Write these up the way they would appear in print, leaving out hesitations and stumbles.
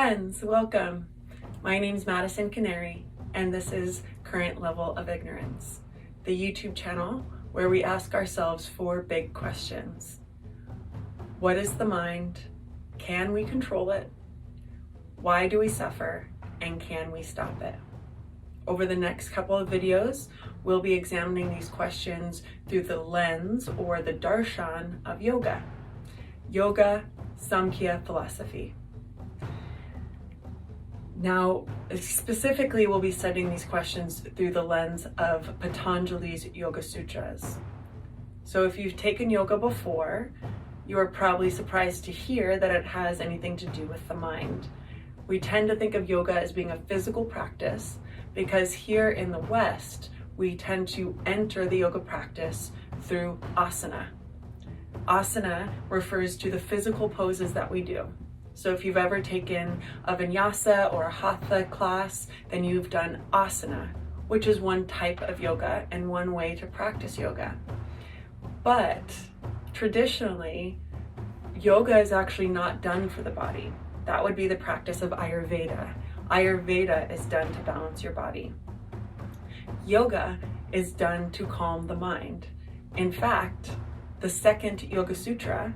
friends, welcome. My name's Madison Canary, and this is Current Level of Ignorance, the YouTube channel where we ask ourselves 4 big questions. What is the mind? Can we control it? Why do we suffer? And can we stop it? Over the next couple of videos, we'll be examining these questions through the lens or the darshan of yoga. Yoga, Samkhya philosophy. Now, specifically, we'll be studying these questions through the lens of Patanjali's Yoga Sutras. So if you've taken yoga before, you are probably surprised to hear that it has anything to do with the mind. We tend to think of yoga as being a physical practice because here in the West, we tend to enter the yoga practice through asana. Asana refers to the physical poses that we do. So if you've ever taken a vinyasa or a hatha class, then you've done asana, which is one type of yoga and one way to practice yoga. But traditionally, yoga is actually not done for the body. That would be the practice of Ayurveda. Ayurveda is done to balance your body. Yoga is done to calm the mind. In fact, the second Yoga Sutra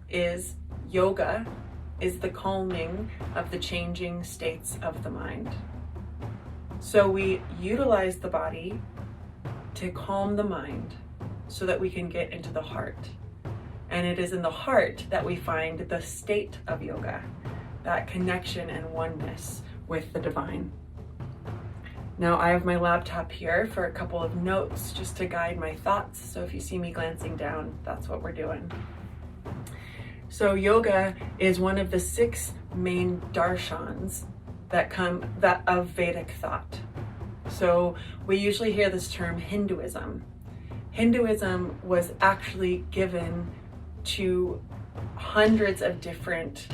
is yoga is the calming of the changing states of the mind. So we utilize the body to calm the mind so that we can get into the heart. And it is in the heart that we find the state of yoga, that connection and oneness with the divine. Now I have my laptop here for a couple of notes just to guide my thoughts. So if you see me glancing down, that's what we're doing. So yoga is one of the 6 main darshans that of Vedic thought. So we usually hear this term Hinduism. Hinduism was actually given to hundreds of different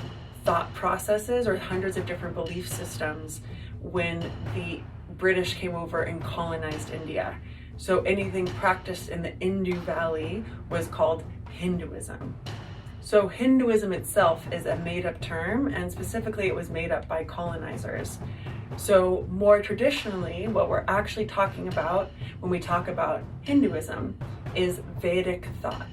thought processes or hundreds of different belief systems when the British came over and colonized India. So anything practiced in the Indus Valley was called Hinduism. So Hinduism itself is a made-up term, and specifically it was made up by colonizers. So more traditionally, what we're actually talking about when we talk about Hinduism is Vedic thought.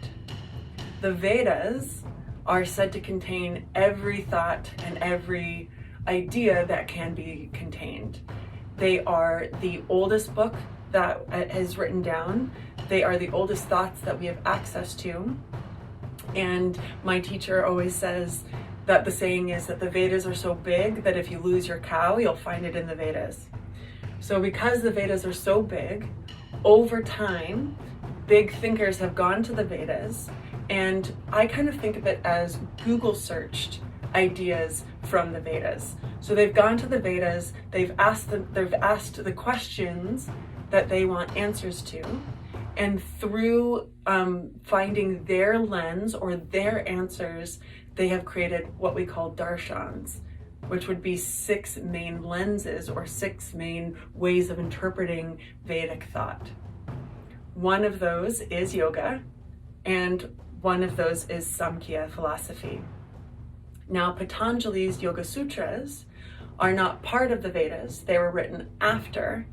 The Vedas are said to contain every thought and every idea that can be contained. They are the oldest book that is written down. They are the oldest thoughts that we have access to. And my teacher always says that the saying is that the Vedas are so big that if you lose your cow, you'll find it in the Vedas. So because the Vedas are so big, over time, big thinkers have gone to the Vedas, and I kind of think of it as Google searched ideas from the Vedas. So they've gone to the Vedas, they've asked the questions that they want answers to, and through finding their lens or their answers, they have created what we call darshans, which would be 6 main lenses or 6 main ways of interpreting Vedic thought. One of those is yoga, and one of those is Samkhya philosophy. Now, Patanjali's Yoga Sutras are not part of the Vedas. They were written after,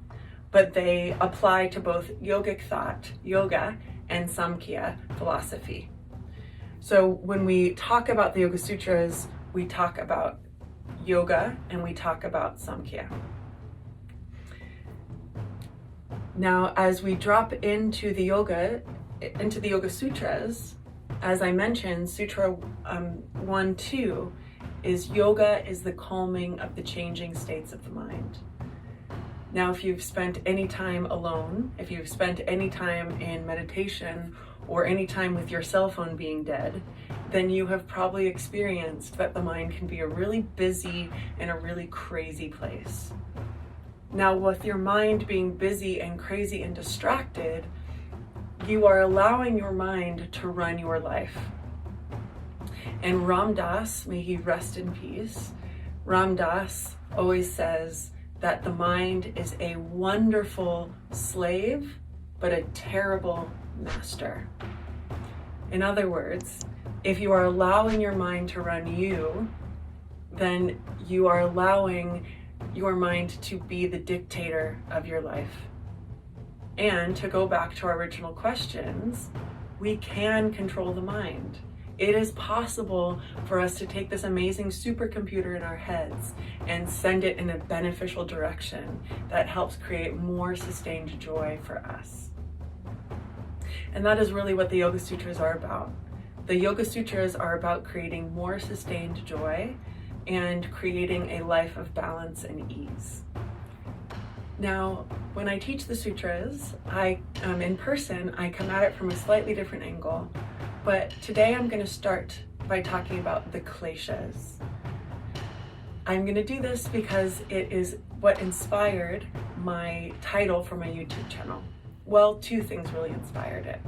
but they apply to both yogic thought, yoga, and Samkhya philosophy. So when we talk about the Yoga Sutras, we talk about yoga and we talk about Samkhya. Now, as we drop into the Yoga Sutras, as I mentioned, Sutra 1-2 is yoga is the calming of the changing states of the mind. Now, if you've spent any time alone, if you've spent any time in meditation or any time with your cell phone being dead, then you have probably experienced that the mind can be a really busy and a really crazy place. Now, with your mind being busy and crazy and distracted, you are allowing your mind to run your life. And Ram Dass, may he rest in peace, Ram Dass always says that the mind is a wonderful slave, but a terrible master. In other words, if you are allowing your mind to run you, then you are allowing your mind to be the dictator of your life. And to go back to our original questions, we can control the mind. It is possible for us to take this amazing supercomputer in our heads and send it in a beneficial direction that helps create more sustained joy for us. And that is really what the Yoga Sutras are about. The Yoga Sutras are about creating more sustained joy and creating a life of balance and ease. Now, when I teach the sutras, in person, I come at it from a slightly different angle. But today I'm going to start by talking about the kleshas. I'm going to do this because it is what inspired my title for my YouTube channel. Well, two things really inspired it.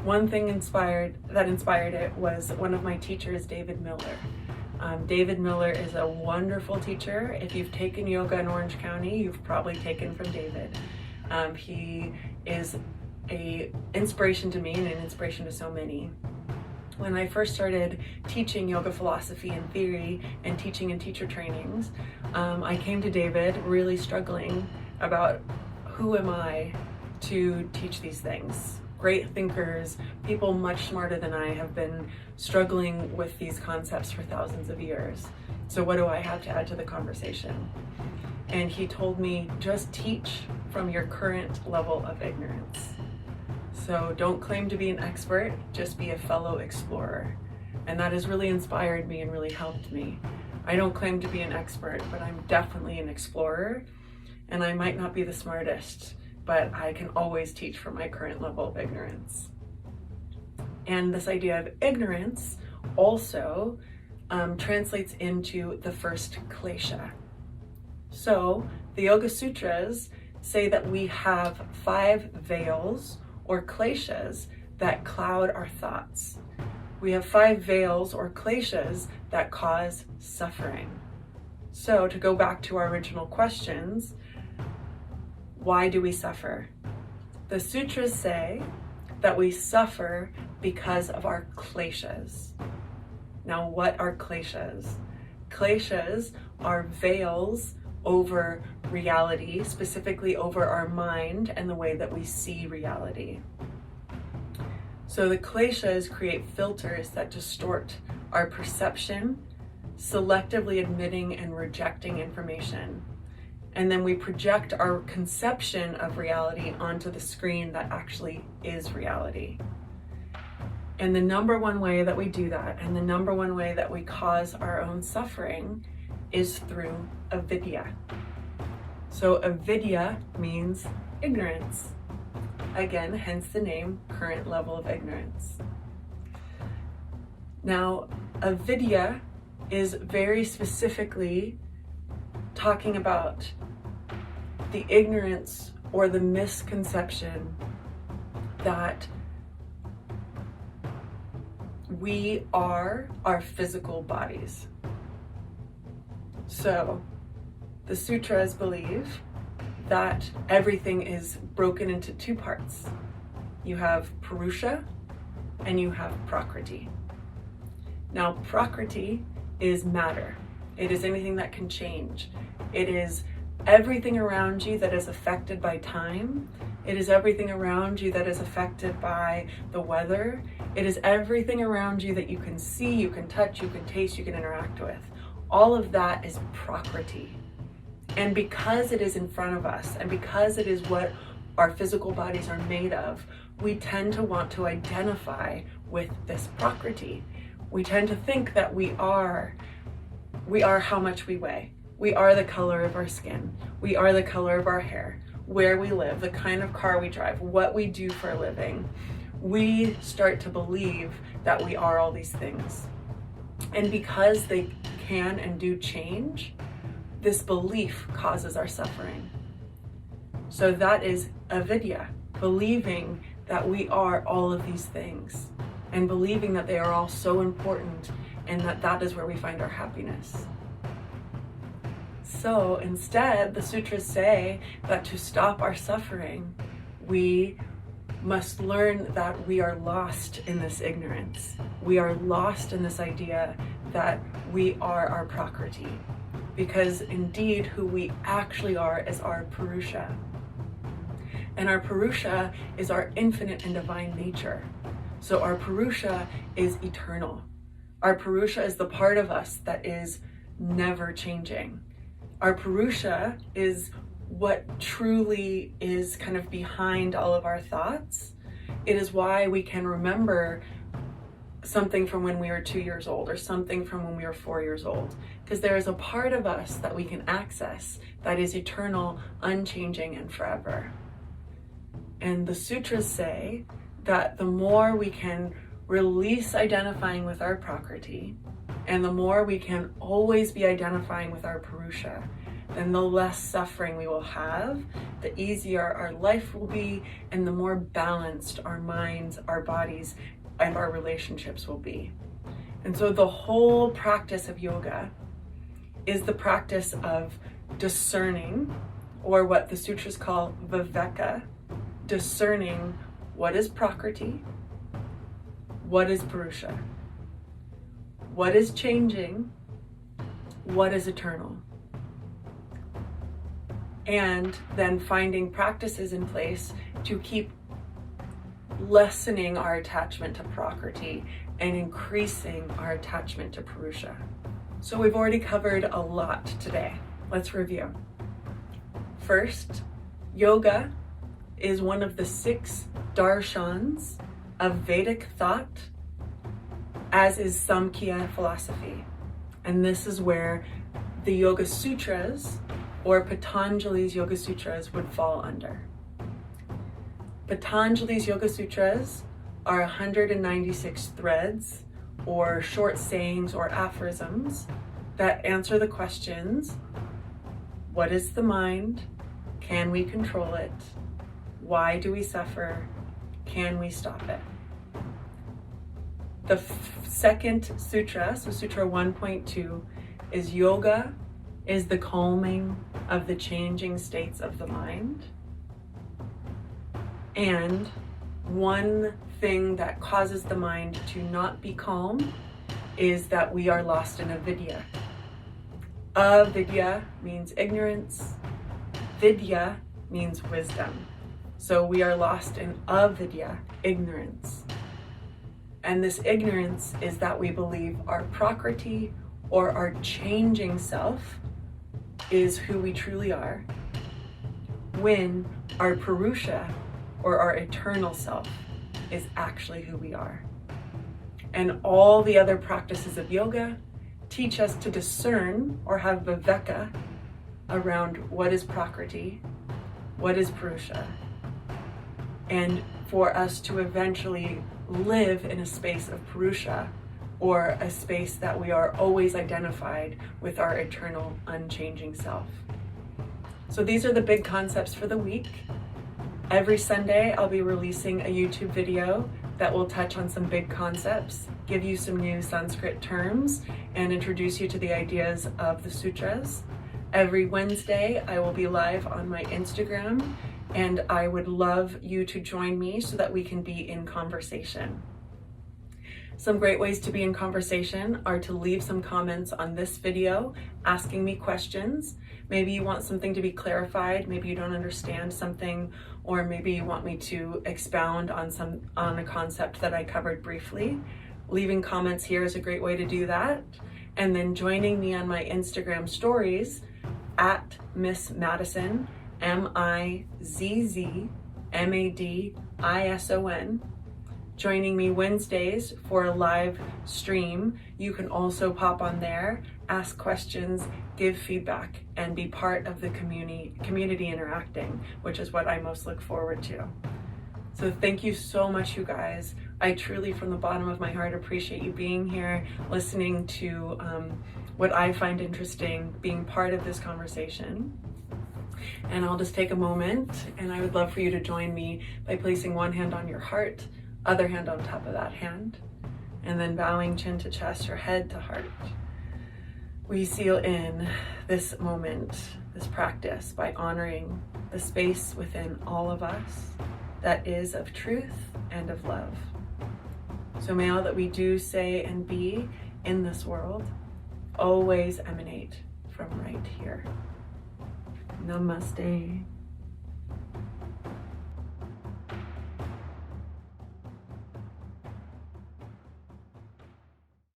One thing that inspired it was one of my teachers, David Miller. David Miller is a wonderful teacher. If you've taken yoga in Orange County, you've probably taken from David. He is an inspiration to me and an inspiration to so many. When I first started teaching yoga philosophy and theory and teaching in teacher trainings, I came to David really struggling about who am I to teach these things. Great thinkers, people much smarter than I have been struggling with these concepts for thousands of years. So what do I have to add to the conversation? And he told me, just teach from your current level of ignorance. So don't claim to be an expert, just be a fellow explorer. And that has really inspired me and really helped me. I don't claim to be an expert, but I'm definitely an explorer. And I might not be the smartest, but I can always teach from my current level of ignorance. And this idea of ignorance also translates into the first klesha. So the Yoga Sutras say that we have 5 veils or kleshas that cloud our thoughts. We have 5 veils or kleshas that cause suffering. So to go back to our original questions, why do we suffer? The sutras say that we suffer because of our kleshas. Now, what are kleshas? Kleshas are veils over reality, specifically over our mind and the way that we see reality. So the kleshas create filters that distort our perception, selectively admitting and rejecting information. And then we project our conception of reality onto the screen that actually is reality. And the number one way that we do that, and the number one way that we cause our own suffering, is through avidya. So avidya means ignorance. Again, hence the name, current level of ignorance. Now, avidya is very specifically talking about the ignorance or the misconception that we are our physical bodies. So the sutras believe that everything is broken into 2 parts. You have Purusha and you have Prakriti. Now, Prakriti is matter. It is anything that can change. It is everything around you that is affected by time. It is everything around you that is affected by the weather. It is everything around you that you can see, you can touch, you can taste, you can interact with. All of that is Prakriti. And because it is in front of us, and because it is what our physical bodies are made of, we tend to want to identify with this Prakriti. We tend to think that we are how much we weigh. We are the color of our skin. We are the color of our hair, where we live, the kind of car we drive, what we do for a living. We start to believe that we are all these things. And because they can and do change, this belief causes our suffering. So that is avidya, believing that we are all of these things and believing that they are all so important and that that is where we find our happiness. So instead, the sutras say that to stop our suffering, we must learn that we are lost in this ignorance. We are lost in this idea that we are our Prakriti, because indeed who we actually are is our Purusha. And our Purusha is our infinite and divine nature. So our Purusha is eternal. Our Purusha is the part of us that is never changing. Our Purusha is what truly is kind of behind all of our thoughts. It is why we can remember something from when we were 2 years old or something from when we were 4 years old, because there is a part of us that we can access that is eternal, unchanging, and forever. And the sutras say that the more we can release identifying with our Prakriti, and the more we can always be identifying with our Purusha, then the less suffering we will have, the easier our life will be, and the more balanced our minds, our bodies, and our relationships will be. And so the whole practice of yoga is the practice of discerning, or what the sutras call viveka, discerning what is Prakriti, what is Purusha, what is changing, what is eternal. And then finding practices in place to keep lessening our attachment to Prakriti and increasing our attachment to Purusha. So we've already covered a lot today. Let's review. First, yoga is one of the 6 darshans of Vedic thought, as is Samkhya philosophy. And this is where the Yoga Sutras, or Patanjali's Yoga Sutras, would fall under. Patanjali's Yoga Sutras are 196 threads, or short sayings or aphorisms, that answer the questions: what is the mind? Can we control it? Why do we suffer? Can we stop it? The second sutra, so Sutra 1.2, is yoga is the calming of the changing states of the mind. And one thing that causes the mind to not be calm is that we are lost in avidya. Avidya means ignorance. Vidya means wisdom. So we are lost in avidya, ignorance. And this ignorance is that we believe our Prakriti, or our changing self, is who we truly are, when our Purusha, or our eternal self, is actually who we are. And all the other practices of yoga teach us to discern, or have viveka, around what is Prakriti, what is Purusha, and for us to eventually live in a space of Purusha, or a space that we are always identified with our eternal, unchanging self. So these are the big concepts for the week. Every Sunday, I'll be releasing a YouTube video that will touch on some big concepts, give you some new Sanskrit terms, and introduce you to the ideas of the sutras. Every Wednesday, I will be live on my Instagram, and I would love you to join me so that we can be in conversation. Some great ways to be in conversation are to leave some comments on this video, asking me questions. Maybe you want something to be clarified, maybe you don't understand something, or maybe you want me to expound on a concept that I covered briefly. Leaving comments here is a great way to do that. And then joining me on my Instagram stories at Miss Madison, MIZZMADISON. Joining me Wednesdays for a live stream. You can also pop on there, ask questions, give feedback, and be part of the community interacting, which is what I most look forward to. So thank you so much, you guys. I truly, from the bottom of my heart, appreciate you being here, listening to what I find interesting, being part of this conversation. And I'll just take a moment, and I would love for you to join me by placing one hand on your heart, other hand on top of that hand, and then bowing chin to chest or head to heart. We seal in this moment, this practice, by honoring the space within all of us that is of truth and of love. So may all that we do, say, and be in this world always emanate from right here. Namaste.